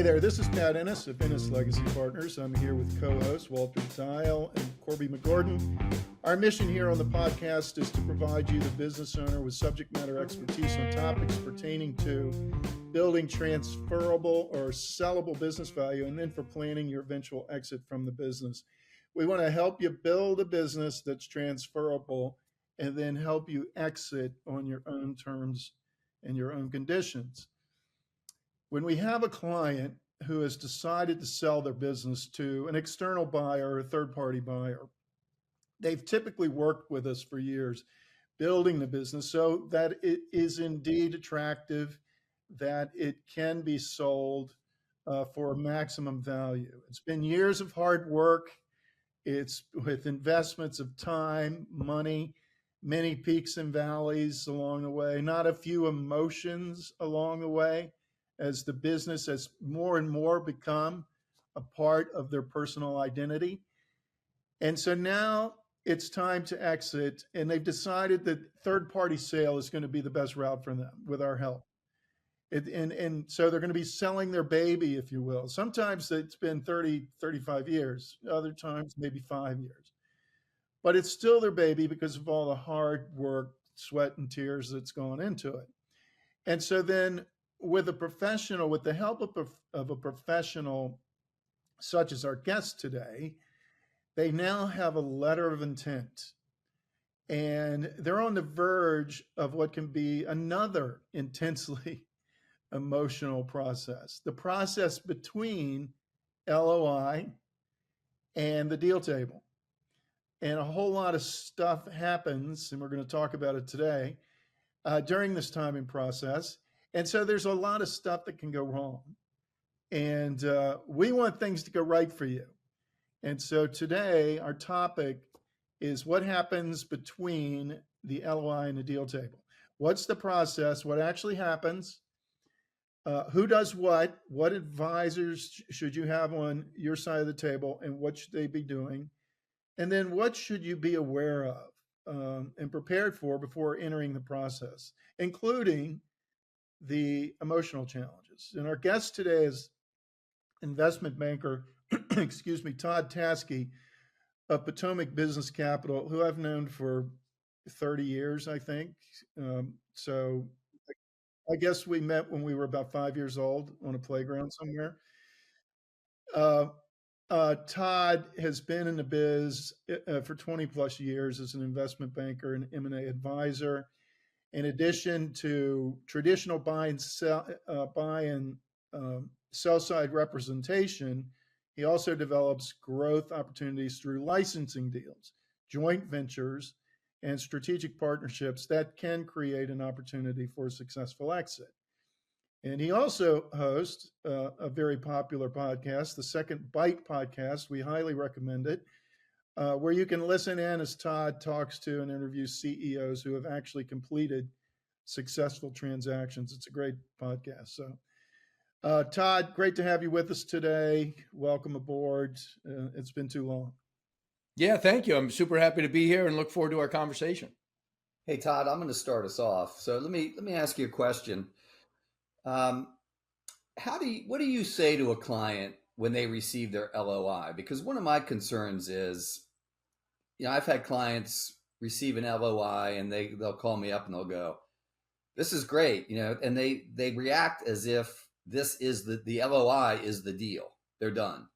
Hey there, this is Pat Ennis of Ennis Legacy Partners. I'm here with co-hosts Walter Dial and Corby McGordon. Our mission here on the podcast is to provide you, the business owner, with subject matter expertise on topics pertaining to building transferable or sellable business value, and then for planning your eventual exit from the business. We want to help you build a business that's transferable and then help you exit on your own terms and your own conditions. When we have a client who has decided to sell their business to an external buyer or a third-party buyer, they've typically worked with us for years, building the business so that it is indeed attractive, that it can be sold for a maximum value. It's been years of hard work. It's with investments of time, money, many peaks and valleys along the way, not a few emotions along the way, as the business has more and more become a part of their personal identity. And so now it's time to exit, and they've decided that third-party sale is going to be the best route for them with our help. And so they're going to be selling their baby, if you will. Sometimes it's been 30, 35 years, other times maybe 5 years. But it's still their baby because of all the hard work, sweat, and tears that's gone into it. And so then with a professional, with the help of a professional such as our guest today, they now have a letter of intent. And they're on the verge of what can be another intensely emotional process, the process between LOI and the deal table. And a whole lot of stuff happens, and we're going to talk about it today, during this timing process. And so there's a lot of stuff that can go wrong. And we want things to go right for you. And so today, our topic is what happens between the LOI and the deal table. What's the process? What actually happens? Who does what? What advisors should you have on your side of the table, and what should they be doing? And then what should you be aware of and prepared for before entering the process, including the emotional challenges. And our guest today is investment banker, Todd Taskey of Potomac Business Capital, who I've known for 30 years, I think. So I guess we met when we were about 5 years old on a playground somewhere. Todd has been in the biz for 20 plus years as an investment banker and M&A advisor. In addition to traditional buy and sell side representation, he also develops growth opportunities through licensing deals, joint ventures, and strategic partnerships that can create an opportunity for a successful exit. And he also hosts a very popular podcast, the Second Bite podcast. We highly recommend it, where you can listen in as Todd talks to and interviews CEOs who have actually completed successful transactions. It's a great podcast. So, Todd, great to have you with us today. Welcome aboard. It's been too long. Yeah, thank you. I'm super happy to be here and look forward to our conversation. Hey, Todd, I'm going to start us off. So let me ask you a question. What do you say to a client when they receive their LOI? Because one of my concerns is, I've had clients receive an LOI and they'll call me up and they'll go, "This is great," and they react as if this is the LOI is the deal. They're done.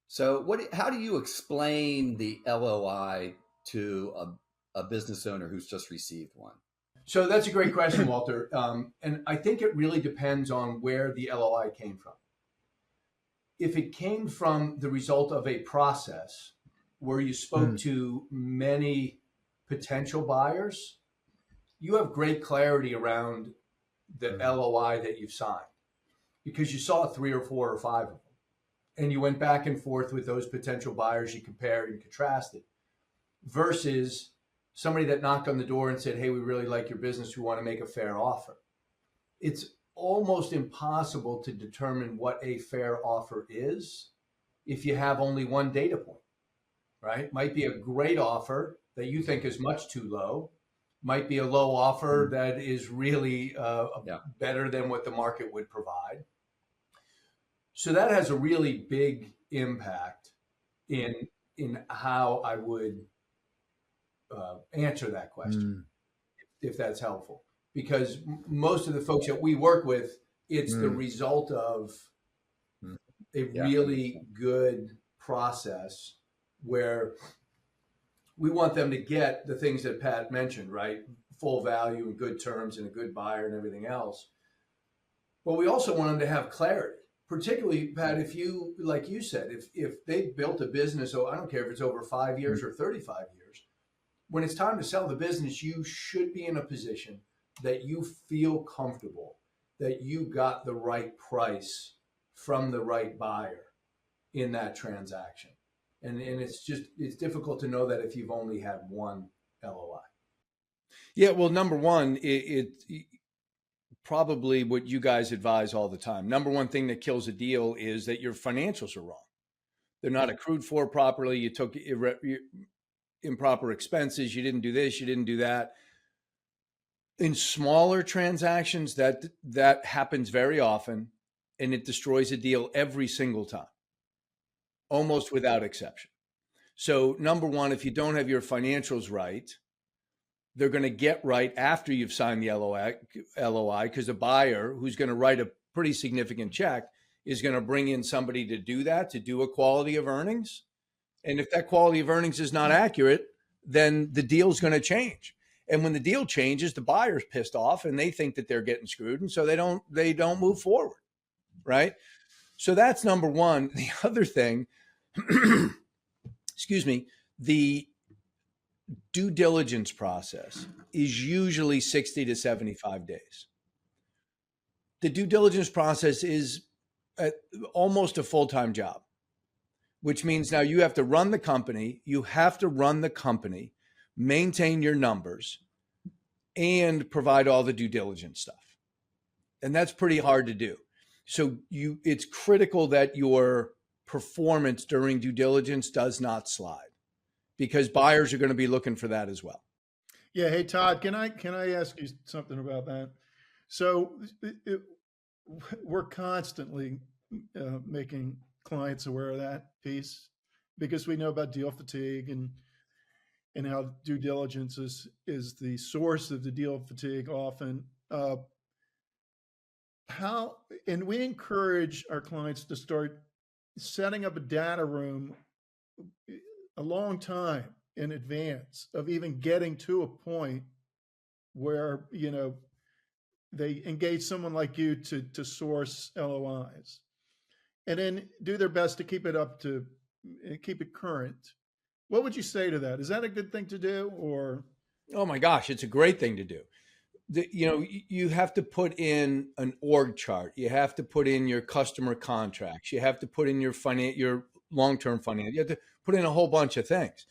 So how do you explain the LOI to a business owner who's just received one? So that's a great question, Walter. And I think it really depends on where the LOI came from. If it came from the result of a process where you spoke to many potential buyers, you have great clarity around the LOI that you've signed because you saw 3 or 4 or 5 of them. And you went back and forth with those potential buyers, you compared and contrasted, versus somebody that knocked on the door and said, "Hey, we really like your business. We want to make a fair offer." It's almost impossible to determine what a fair offer is if you have only one data point, right? Might be a great offer that you think is much too low, might be a low offer that is really better than what the market would provide. So that has a really big impact in how I would answer that question, if that's helpful. Because most of the folks that we work with, it's the result of a really good process where we want them to get the things that Pat mentioned, right? Full value and good terms and a good buyer and everything else. But we also want them to have clarity. Particularly, Pat, if you, like you said, if they built a business, so I don't care if it's over 5 years or 35 years, when it's time to sell the business, you should be in a position that you feel comfortable that you got the right price from the right buyer in that transaction. And it's difficult to know that if you've only had one LOI. Yeah, well, number one, it probably what you guys advise all the time. Number one thing that kills a deal is that your financials are wrong. They're not accrued for properly. You took improper expenses. You didn't do this. You didn't do that. In smaller transactions, that happens very often, and it destroys a deal every single time, almost without exception. So number one, if you don't have your financials right, they're going to get right after you've signed the LOI, because the buyer, who's going to write a pretty significant check, is going to bring in somebody to do that, to do a quality of earnings. And if that quality of earnings is not accurate, then the deal's going to change. And when the deal changes, the buyer's pissed off and they think that they're getting screwed. And so they don't move forward. Right. So that's number one. The other thing, excuse me, the due diligence process is usually 60 to 75 days. The due diligence process is almost a full-time job, which means now you have to run the company, maintain your numbers, and provide all the due diligence stuff. And that's pretty hard to do. So it's critical that your performance during due diligence does not slide, because buyers are going to be looking for that as well. Yeah. Hey, Todd, can I ask you something about that? So we're constantly making clients aware of that piece, because we know about deal fatigue and how due diligence is the source of the deal fatigue often. And we encourage our clients to start setting up a data room a long time in advance of even getting to a point where, they engage someone like you to source LOIs, and then do their best to keep it current. What would you say to that? Is that a good thing to do, or? Oh my gosh, it's a great thing to do. You have to put in an org chart. You have to put in your customer contracts. You have to put in your long-term finance. You have to put in a whole bunch of things.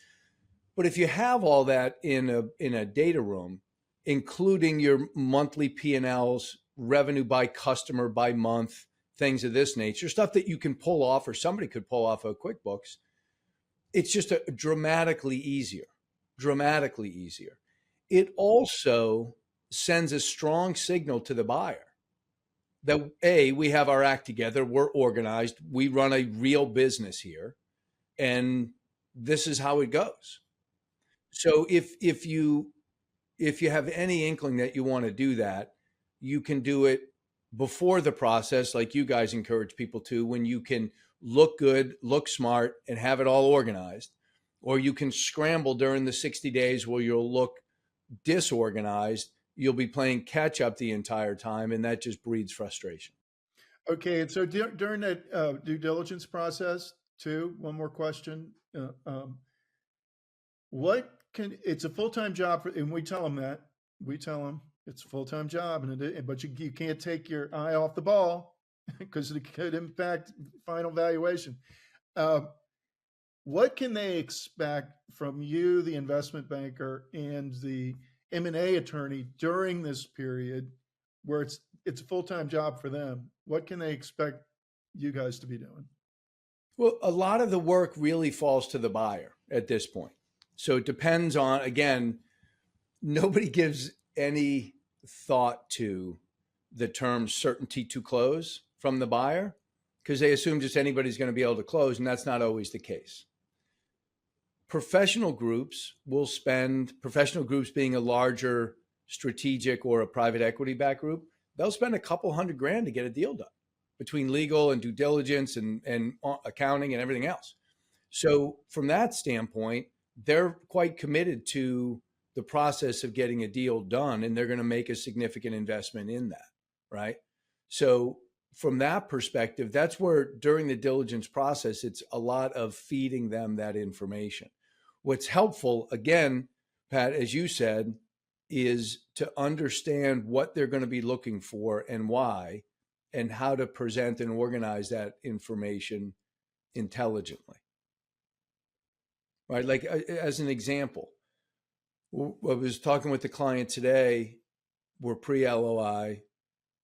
But if you have all that in a data room, including your monthly P&Ls, revenue by customer by month, things of this nature, stuff that you can pull off, or somebody could pull off of QuickBooks, it's just dramatically easier. It also sends a strong signal to the buyer that, A, we have our act together, we're organized, we run a real business here, and this is how it goes. So if you have any inkling that you want to do that, you can do it before the process, like you guys encourage people to, when you can look good, look smart, and have it all organized. Or you can scramble during the 60 days where you'll look disorganized. You'll be playing catch up the entire time, and that just breeds frustration. Okay. And so during that due diligence process too, one more question. It's a full-time job and we tell them it's a full-time job, but you can't take your eye off the ball because it could impact final valuation. What can they expect from you, the investment banker, and the M&A attorney during this period where it's a full-time job for them? What can they expect you guys to be doing? Well, a lot of the work really falls to the buyer at this point. So it depends on, again, nobody gives any thought to the term certainty to close from the buyer. because they assume just anybody's going to be able to close, and that's not always the case. Professional groups being a larger strategic or a private equity backed group, they'll spend a couple $100,000 to get a deal done between legal and due diligence and accounting and everything else. So from that standpoint, they're quite committed to the process of getting a deal done, and they're going to make a significant investment in that, right? So from that perspective, that's where during the diligence process, it's a lot of feeding them that information. What's helpful, again, Pat, as you said, is to understand what they're going to be looking for and why, and how to present and organize that information intelligently. Right? Like as an example, I was talking with the client today, we're pre-LOI,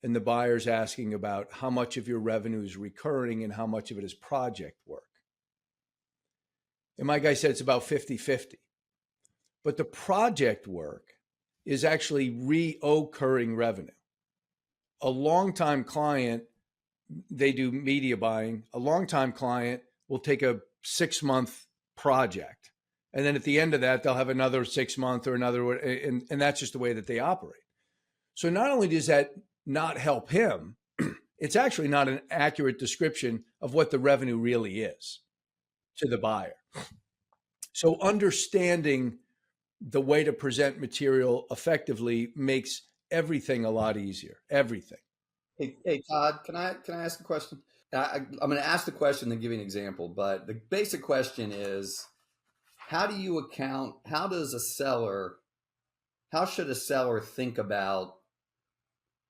and the buyer's asking about how much of your revenue is recurring and how much of it is project work. And my guy said it's about 50-50. But the project work is actually reoccurring revenue. A longtime client, they do media buying. A longtime client will take a 6-month project. And then at the end of that, they'll have another 6 month or another, and that's just the way that they operate. So not only does that not help him, it's actually not an accurate description of what the revenue really is to the buyer. So understanding the way to present material effectively makes everything a lot easier. Everything. Hey Todd, can I ask a question? I'm going to ask the question, then give you an example. But the basic question is, how should a seller think about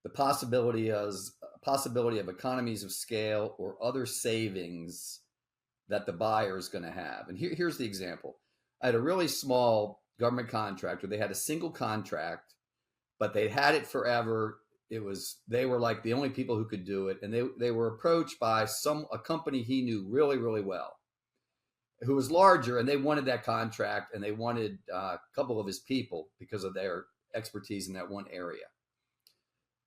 the possibility of economies of scale or other savings that the buyer is going to have? And here's the example. I had a really small government contractor. They had a single contract, but they had it forever. They were like the only people who could do it. And they were approached by a company he knew really, really well, who was larger, and they wanted that contract, and they wanted a couple of his people because of their expertise in that one area.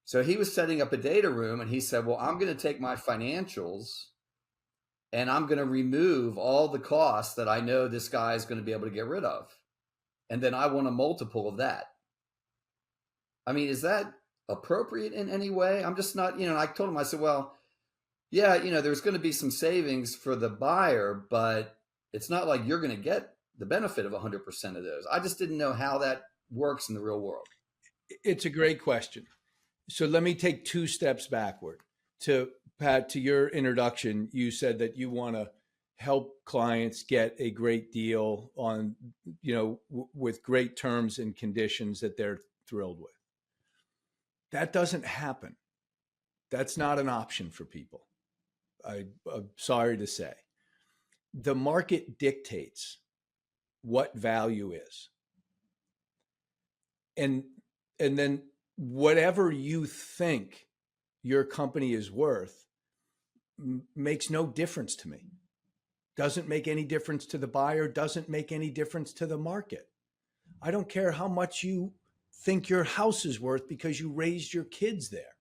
So he was setting up a data room, and he said, well, I'm going to take my financials and I'm going to remove all the costs that I know this guy is going to be able to get rid of. And then I want a multiple of that. I mean, is that appropriate in any way? I'm just not, I told him, I said, well, yeah, there's going to be some savings for the buyer, but it's not like you're going to get the benefit of 100% of those. I just didn't know how that works in the real world. It's a great question. So let me take 2 steps backward. To Pat, to your introduction, you said that you want to help clients get a great deal on, with great terms and conditions that they're thrilled with. That doesn't happen. That's not an option for people. I'm sorry to say. The market dictates what value is. And then whatever you think your company is worth makes no difference to me. Doesn't make any difference to the buyer, doesn't make any difference to the market. I don't care how much you think your house is worth because you raised your kids there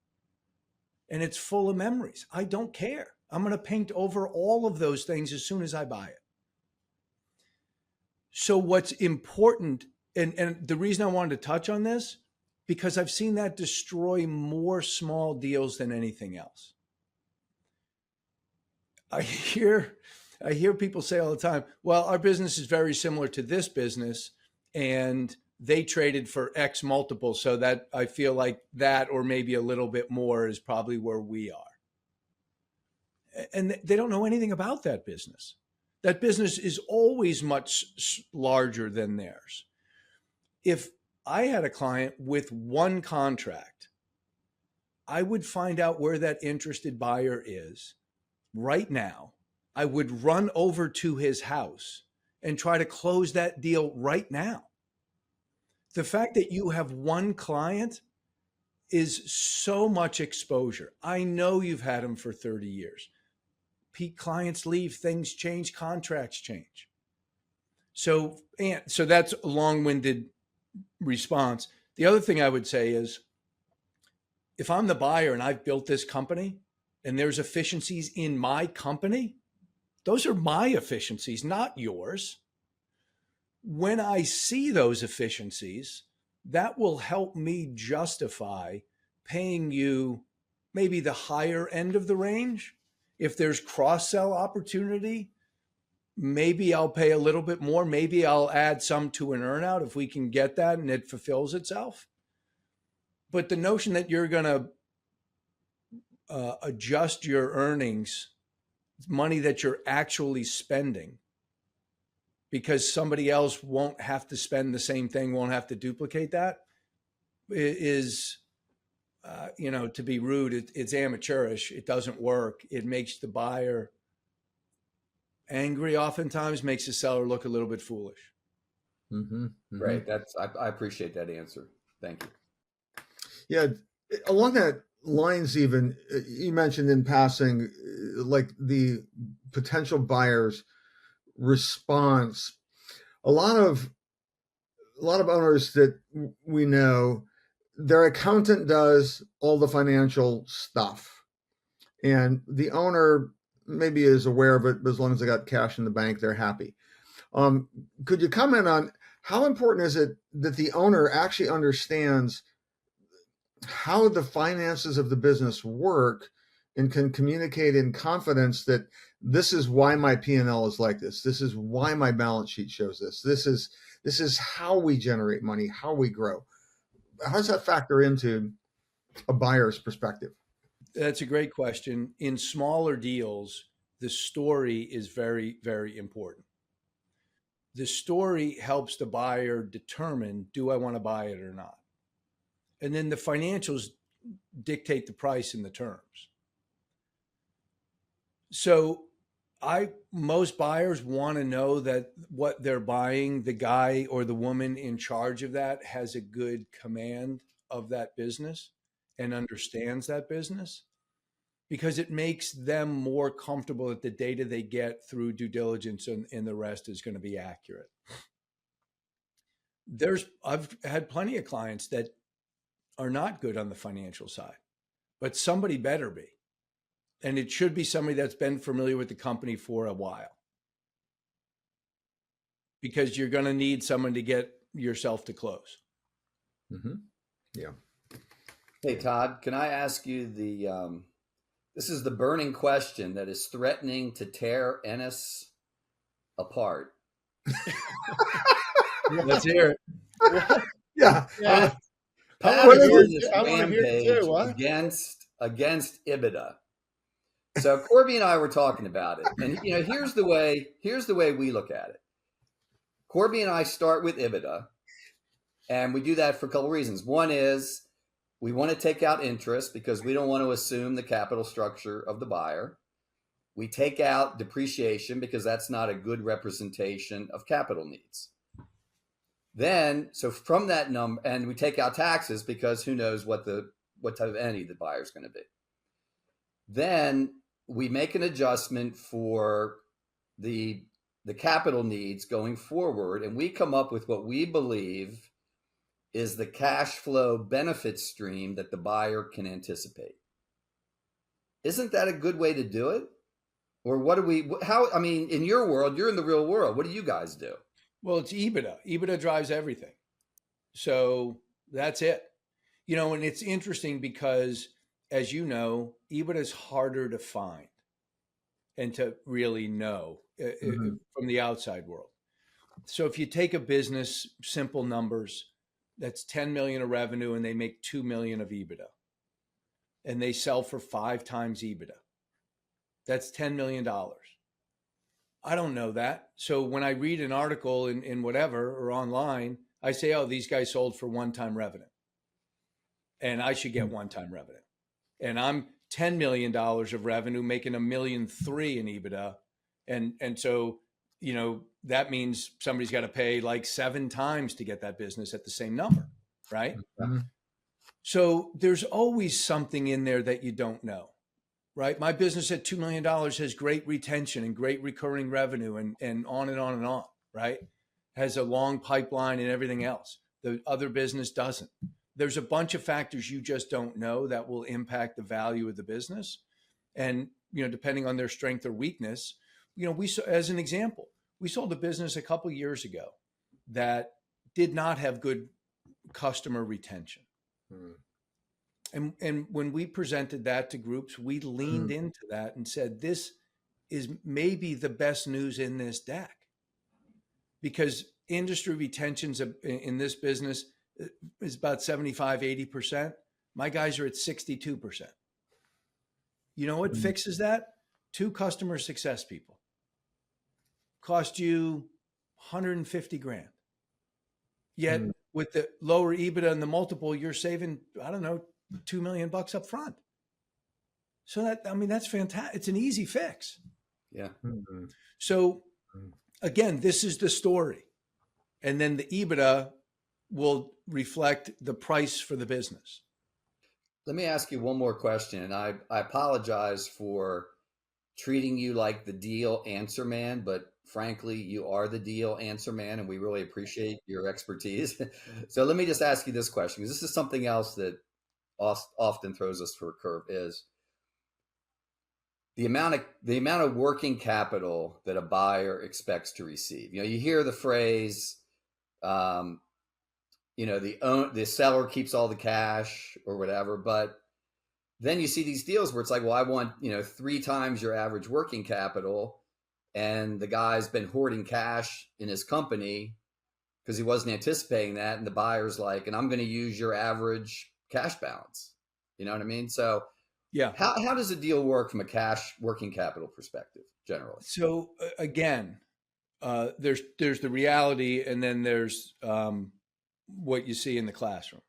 and it's full of memories. I don't care. I'm going to paint over all of those things as soon as I buy it. So what's important, and the reason I wanted to touch on this, because I've seen that destroy more small deals than anything else. I hear people say all the time, well, our business is very similar to this business and they traded for X multiple. So that I feel like that, or maybe a little bit more, is probably where we are. And they don't know anything about that business. That business is always much larger than theirs. If I had a client with one contract, I would find out where that interested buyer is right now. I would run over to his house and try to close that deal right now. The fact that you have one client is so much exposure. I know you've had them for 30 years. Clients leave, things change, contracts change. So that's a long-winded response. The other thing I would say is, if I'm the buyer and I've built this company, and there's efficiencies in my company, those are my efficiencies, not yours. When I see those efficiencies, that will help me justify paying you maybe the higher end of the range. If there's cross-sell opportunity, maybe I'll pay a little bit more. Maybe I'll add some to an earnout if we can get that and it fulfills itself. But the notion that you're going to adjust your earnings, money that you're actually spending, because somebody else won't have to spend the same thing, won't have to duplicate that, is, to be rude, it's amateurish. It doesn't work. It makes the buyer angry oftentimes, makes the seller look a little bit foolish. Mm-hmm. Mm-hmm. Great. I appreciate that answer. Thank you. Yeah. Along that lines, even you mentioned in passing, like the potential buyer's response. A lot of owners that we know, their accountant does all the financial stuff, and the owner maybe is aware of it, but as long as they got cash in the bank, they're happy. Could you comment on how important is it that the owner actually understands how the finances of the business work and can communicate in confidence that this is why my P&L is like this. This is why my balance sheet shows this. This is how we generate money, how we grow. How does that factor into a buyer's perspective? That's a great question. In smaller deals, the story is very, very important. The story helps the buyer determine, do I want to buy it or not? And then the financials dictate the price and the terms. So most buyers want to know that what they're buying, the guy or the woman in charge of that has a good command of that business and understands that business, because it makes them more comfortable that the data they get through due diligence and the rest is going to be accurate. I've had plenty of clients that are not good on the financial side, but somebody better be. And it should be somebody that's been familiar with the company for a while, because you're going to need someone to get yourself to close. Mm-hmm. Yeah. Hey, Todd, can I ask you this is the burning question that is threatening to tear Ennis apart. Let's hear it. Yeah. Yeah. Pat I is wanna in this hear it too. rampage What? against EBITDA. So Corby and I were talking about it, and here's the way we look at it. Corby and I start with EBITDA, and we do that for a couple of reasons. One is we want to take out interest because we don't want to assume the capital structure of the buyer. We take out depreciation because that's not a good representation of capital needs. Then, so from that number, and we take out taxes because who knows what type of entity the buyer is going to be. Then we make an adjustment for the capital needs going forward, and we come up with what we believe is the cash flow benefit stream that the buyer can anticipate. Isn't that a good way to do it? Or in your world, you're in the real world. What do you guys do? Well, it's EBITDA. EBITDA drives everything. So that's it. And it's interesting because, as you know, EBITDA is harder to find and to really know from the outside world. So if you take a business, simple numbers, that's 10 million of revenue and they make 2 million of EBITDA, and they sell for 5 times EBITDA, that's $10 million. I don't know that. So when I read an article in whatever or online, I say, oh, these guys sold for one-time revenue and I should get one-time revenue. And I'm $10 million of revenue, making $1.3 million in EBITDA. And so, that means somebody's got to pay like 7 times to get that business at the same number, right? Mm-hmm. So there's always something in there that you don't know. Right. My business at $2 million has great retention and great recurring revenue and on and on and on. Right. Has a long pipeline and everything else. The other business doesn't. There's a bunch of factors you just don't know that will impact the value of the business. And, depending on their strength or weakness, as an example, we sold a business a couple years ago that did not have good customer retention. And when we presented that to groups, we leaned into that and said, this is maybe the best news in this deck, because industry retentions in this business is about 75, 80%. My guys are at 62%. You know what fixes that? 2 customer success people. Cost you 150 grand. Yet with the lower EBITDA and the multiple, you're saving, I don't know, $2 million up front. So that's fantastic. It's an easy fix. Yeah. So again, this is the story. And then the EBITDA will reflect the price for the business. Let me ask you one more question. And I apologize for treating you like the deal answer man, but frankly, you are the deal answer man, and we really appreciate your expertise. So let me just ask you this question, because this is something else that often throws us for a curve, is the amount of working capital that a buyer expects to receive. You hear the phrase, the seller keeps all the cash or whatever, but then you see these deals where it's like, well, I want 3 times your average working capital, and the guy's been hoarding cash in his company because he wasn't anticipating that, and the buyer's like, and I'm going to use your average cash balance. You know what I mean? So yeah, how does a deal work from a cash working capital perspective generally? So again, there's the reality, and then there's what you see in the classroom.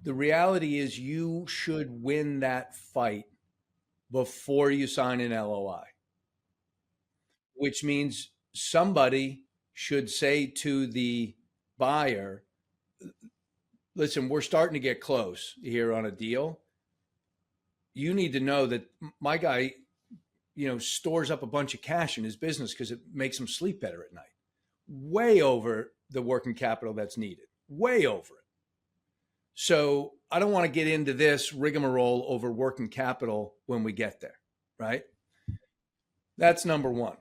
The reality is you should win that fight before you sign an LOI, which means somebody should say to the buyer, listen, we're starting to get close here on a deal. You need to know that my guy, stores up a bunch of cash in his business because it makes him sleep better at night. Way over the working capital that's needed. Way over it. So I don't want to get into this rigmarole over working capital when we get there, right? That's number one.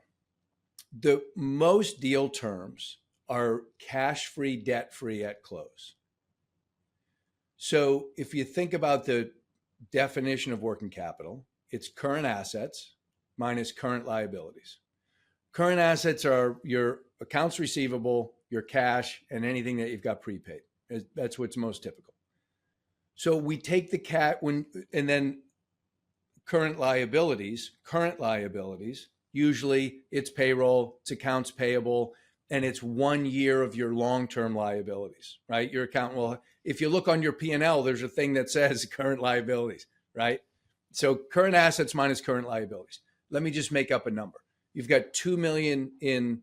The most deal terms are cash-free, debt-free at close. So if you think about the definition of working capital, it's current assets minus current liabilities. Current assets are your accounts receivable, your cash, and anything that you've got prepaid. That's what's most typical. So we take the and then current liabilities, usually it's payroll, it's accounts payable, and it's 1 year of your long-term liabilities, right? Your account will, if you look on your P&L, there's a thing that says current liabilities, right? So current assets minus current liabilities. Let me just make up a number. You've got 2 million in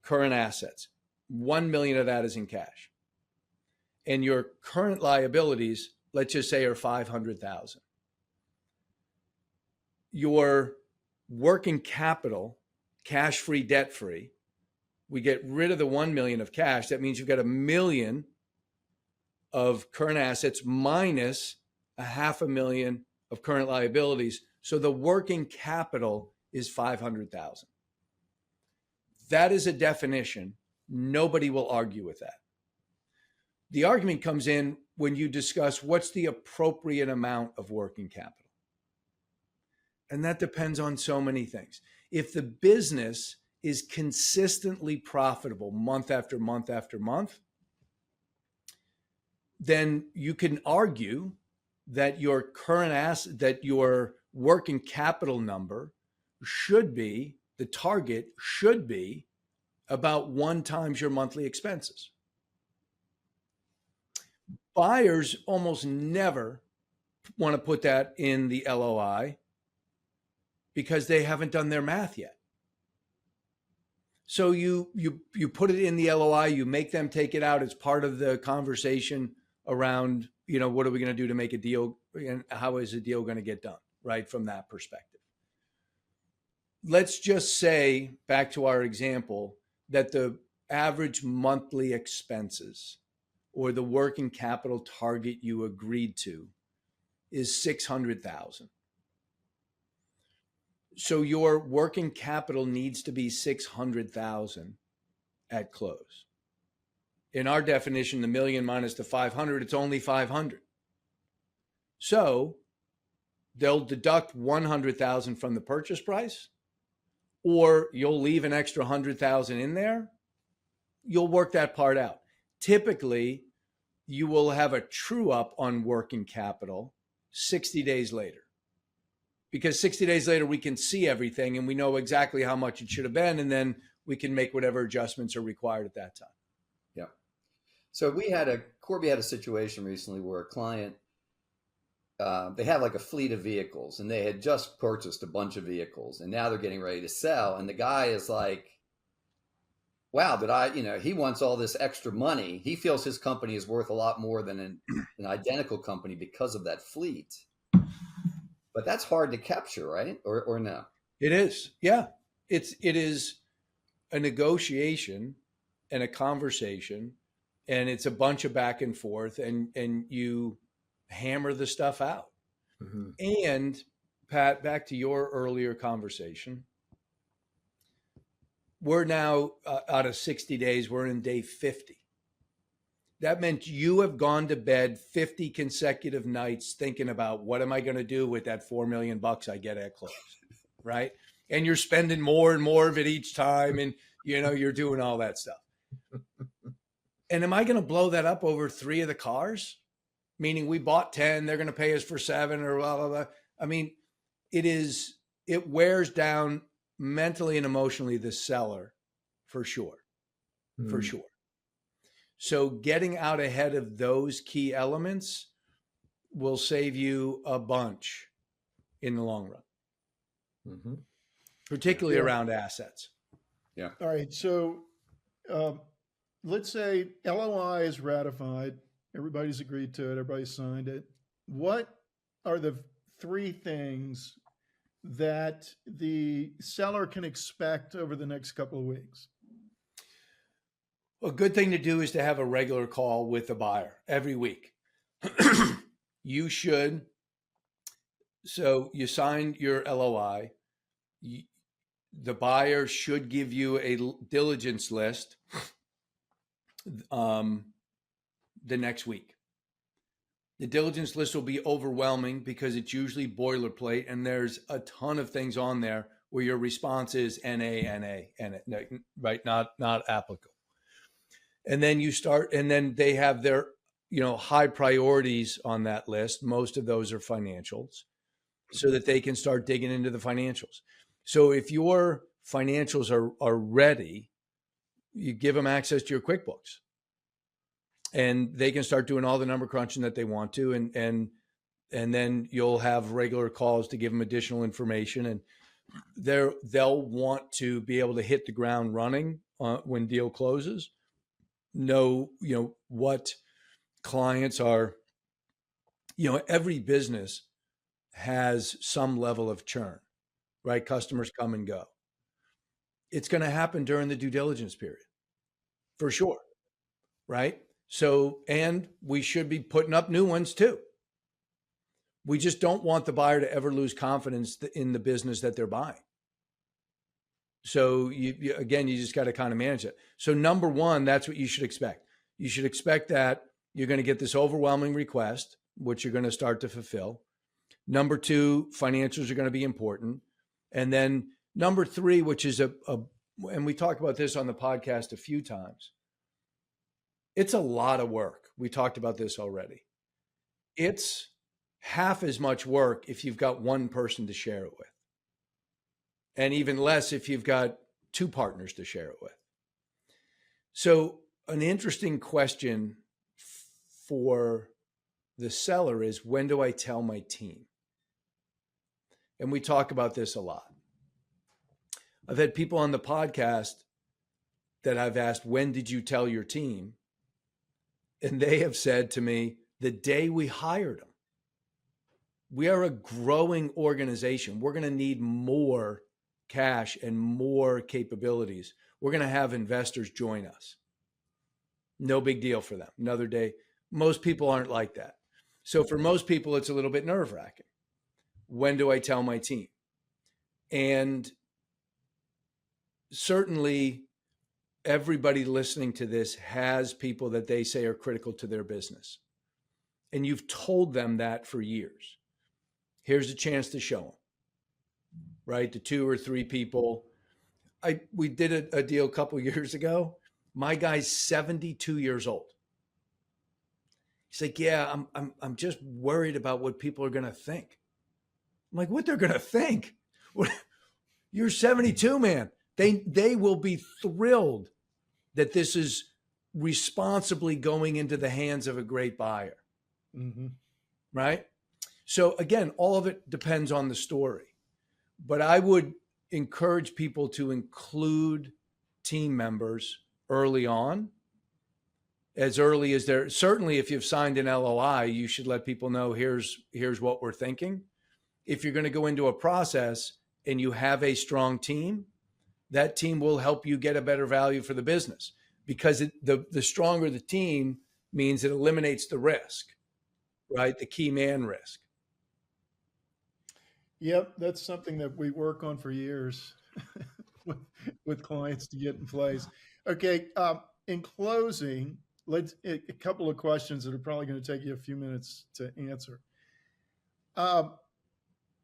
current assets. 1 million of that is in cash. And your current liabilities, let's just say, are 500,000. Your working capital, cash-free, debt-free, we get rid of the 1 million of cash. That means you've got 1 million of current assets minus 500,000 of current liabilities. So the working capital is 500,000. That is a definition. Nobody will argue with that. The argument comes in when you discuss what's the appropriate amount of working capital. And that depends on so many things. If the business is consistently profitable month after month after month, then you can argue that your your working capital number should be, the target should be about 1 times your monthly expenses. Buyers almost never want to put that in the LOI because they haven't done their math yet. So you put it in the LOI, you make them take it out as part of the conversation around, what are we going to do to make a deal and how is a deal going to get done, right? From that perspective. Let's just say, back to our example, that the average monthly expenses or the working capital target you agreed to is 600,000. So your working capital needs to be 600,000 at close. In our definition, the million minus the 500, it's only 500. So they'll deduct 100,000 from the purchase price, or you'll leave an extra 100,000 in there. You'll work that part out. Typically, you will have a true up on working capital 60 days later. Because 60 days later, we can see everything and we know exactly how much it should have been. And then we can make whatever adjustments are required at that time. Yeah. So Corby had a situation recently where a client, they have like a fleet of vehicles and they had just purchased a bunch of vehicles and now they're getting ready to sell. And the guy is like, wow, he wants all this extra money. He feels his company is worth a lot more than an identical company because of that fleet. But that's hard to capture, right? Or no? It is. Yeah. It is a negotiation and a conversation, and it's a bunch of back and forth, and you hammer the stuff out. Mm-hmm. And Pat, back to your earlier conversation, we're now out of 60 days, we're in day 50. That meant you have gone to bed 50 consecutive nights thinking about what am I going to do with that $4 million I get at close, right? And you're spending more and more of it each time, and you're doing all that stuff. And am I going to blow that up over 3 of the cars? Meaning we bought 10, they're going to pay us for 7 or blah, blah, blah. I mean, it wears down mentally and emotionally the seller for sure, for sure. So getting out ahead of those key elements will save you a bunch in the long run, particularly around assets. Yeah. All right. So let's say LOI is ratified. Everybody's agreed to it. Everybody signed it. What are the 3 things that the seller can expect over the next couple of weeks? A good thing to do is to have a regular call with the buyer every week. You should. So you signed your LOI. The buyer should give you a diligence list the next week. The diligence list will be overwhelming because it's usually boilerplate and there's a ton of things on there where your response is NA, right? Not applicable. And then and then they have their, high priorities on that list. Most of those are financials so that they can start digging into the financials. So if your financials are ready, you give them access to your QuickBooks and they can start doing all the number crunching that they want to. And then you'll have regular calls to give them additional information, and they'll want to be able to hit the ground running when deal closes. Know, what clients are, every business has some level of churn, right? Customers come and go. It's going to happen during the due diligence period for sure, right? So, and we should be putting up new ones too. We just don't want the buyer to ever lose confidence in the business that they're buying. So you just got to kind of manage it. So number 1, that's what you should expect. You should expect that you're going to get this overwhelming request, which you're going to start to fulfill. Number 2, financials are going to be important. And then number 3, which is and we talked about this on the podcast a few times. It's a lot of work. We talked about this already. It's half as much work if you've got one person to share it with. And even less if you've got 2 partners to share it with. So an interesting question for the seller is, when do I tell my team? And we talk about this a lot. I've had people on the podcast that I've asked, when did you tell your team? And they have said to me, the day we hired them. We are a growing organization. We're going to need more cash and more capabilities. We're going to have investors join us. No big deal for them. Another day. Most people aren't like that. So for most people, it's a little bit nerve-wracking. When do I tell my team? And certainly everybody listening to this has people that they say are critical to their business. And you've told them that for years. Here's a chance to show them, right? The 2 or 3 people. We did a deal a couple of years ago. My guy's 72 years old. He's like, yeah, I'm just worried about what people are going to think. I'm like, what they're going to think? You're 72, man. They will be thrilled that this is responsibly going into the hands of a great buyer. Mm-hmm. Right? So again, all of it depends on the story. But I would encourage people to include team members early on, as early as they're, certainly if you've signed an LOI, you should let people know here's what we're thinking. If you're going to go into a process and you have a strong team, that team will help you get a better value for the business, because the stronger the team means it eliminates the risk, right? The key man risk. Yep, that's something that we work on for years with clients to get in place. Okay, in closing, a couple of questions that are probably going to take you a few minutes to answer.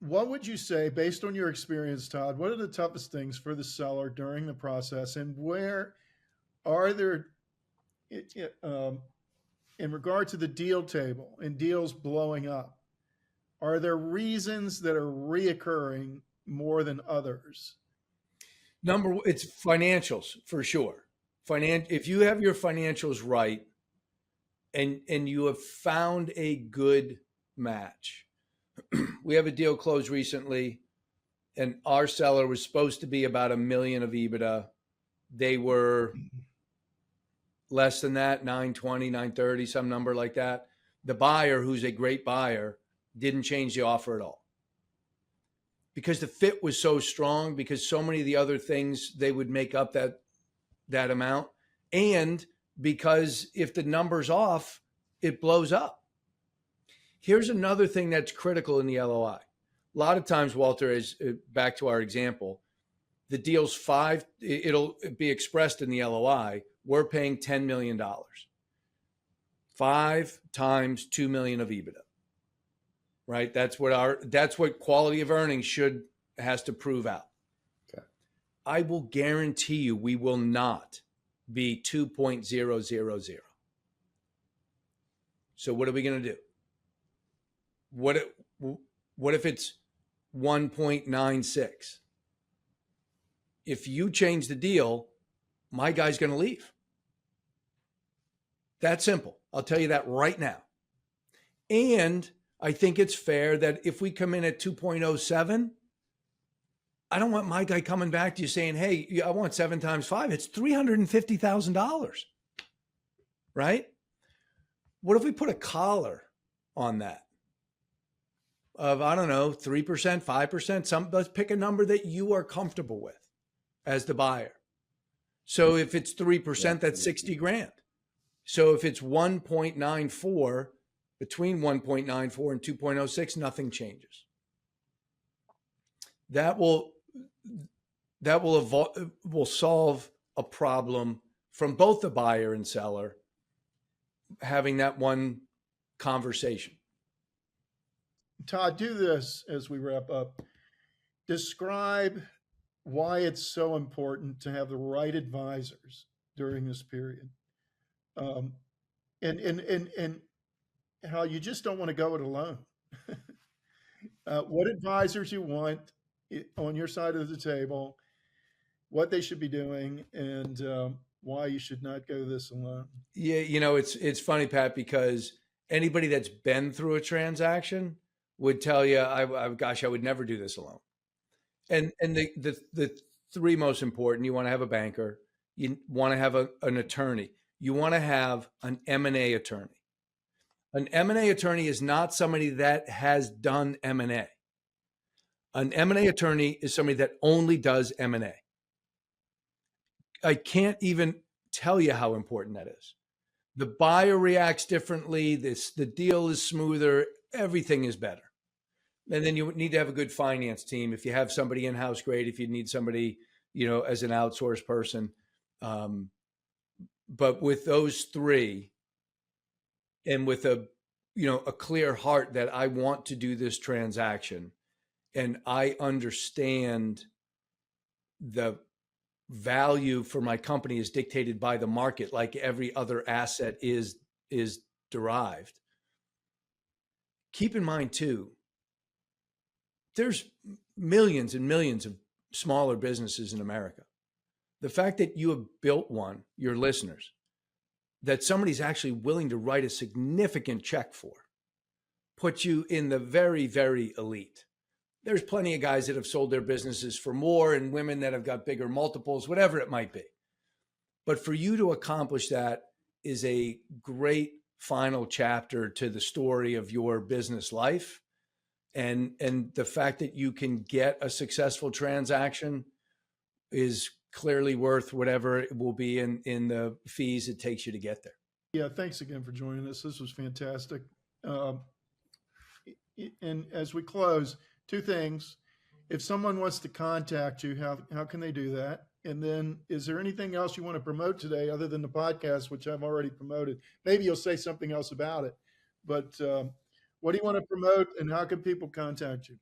What would you say, based on your experience, Todd, what are the toughest things for the seller during the process, and where are there, in regard to the deal table and deals blowing up, are there reasons that are reoccurring more than others? It's financials for sure. If you have your financials right and you have found a good match. We have a deal closed recently, and our seller was supposed to be about $1 million of EBITDA. They were less than that, 920, 930, some number like that. The buyer, who's a great buyer, didn't change the offer at all, because the fit was so strong, because so many of the other things, they would make up that amount. And because if the number's off, it blows up. Here's another thing that's critical in the LOI. A lot of times, Walter, is back to our example, the deal's it'll be expressed in the LOI. We're paying $10 million, 5 times 2 million of EBITDA, right? That's what quality of earnings has to prove out. Okay. I will guarantee you, we will not be 2.000. So what are we going to do? What if it's 1.96? If you change the deal, my guy's going to leave. That simple. I'll tell you that right now. And I think it's fair that if we come in at 2.07, I don't want my guy coming back to you saying, hey, I want 7 times 5. It's $350,000, right? What if we put a collar on that of, I don't know, 3%, 5%, let's pick a number that you are comfortable with as the buyer. So if it's 3%, that's 60 grand. So if it's 1.94, between 1.94 and 2.06, nothing changes. That will solve a problem from both the buyer and seller having that one conversation. Todd, do this as we wrap up. Describe why it's so important to have the right advisors during this period, and how you just don't want to go it alone. What advisors you want on your side of the table, what they should be doing, and why you should not go this alone. Yeah, it's funny, Pat, because anybody that's been through a transaction would tell you, I would never do this alone. And the 3 most important, you want to have a banker, you want to have an attorney, you want to have an M&A attorney. An M&A attorney is not somebody that has done M&A. An M&A attorney is somebody that only does M&A. I can't even tell you how important that is. The buyer reacts differently. The deal is smoother. Everything is better. And then you need to have a good finance team. If you have somebody in-house, great. If you need somebody, as an outsourced person. But with those three, and with a clear heart that I want to do this transaction, and I understand the value for my company is dictated by the market, like every other asset is derived. Keep in mind too, there's millions and millions of smaller businesses in America. The fact that you have built one, your listeners, that somebody's actually willing to write a significant check for, puts you in the very, very elite. There's plenty of guys that have sold their businesses for more, and women that have got bigger multiples, whatever it might be. But for you to accomplish that is a great final chapter to the story of your business life. And the fact that you can get a successful transaction is clearly worth whatever it will be in the fees it takes you to get there. Yeah, thanks again for joining us. This was fantastic. And as we close, two things. If someone wants to contact you, how can they do that? And then is there anything else you want to promote today other than the podcast, which I've already promoted? Maybe you'll say something else about it. But what do you want to promote, and how can people contact you?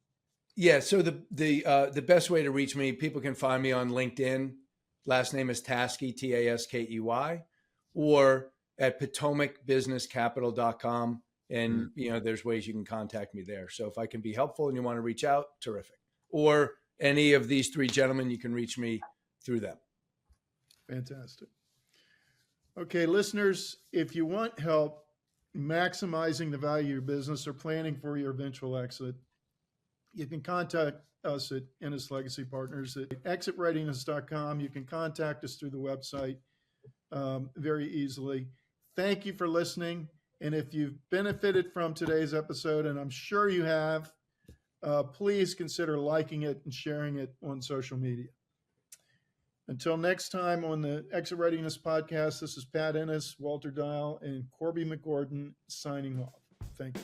Yeah, so the best way to reach me, people can find me on LinkedIn. Last name is Taskey, Taskey, or at PotomacBusinessCapital.com. And, there's ways you can contact me there. So if I can be helpful and you want to reach out, terrific. Or any of these three gentlemen, you can reach me through them. Fantastic. Okay, listeners, if you want help maximizing the value of your business or planning for your eventual exit, you can contact us at Ennis Legacy Partners at ExitReadiness.com. You can contact us through the website very easily. Thank you for listening. And if you've benefited from today's episode, and I'm sure you have, please consider liking it and sharing it on social media. Until next time on the Exit Readiness Podcast, this is Pat Ennis, Walter Dial, and Corby McGordon signing off. Thank you.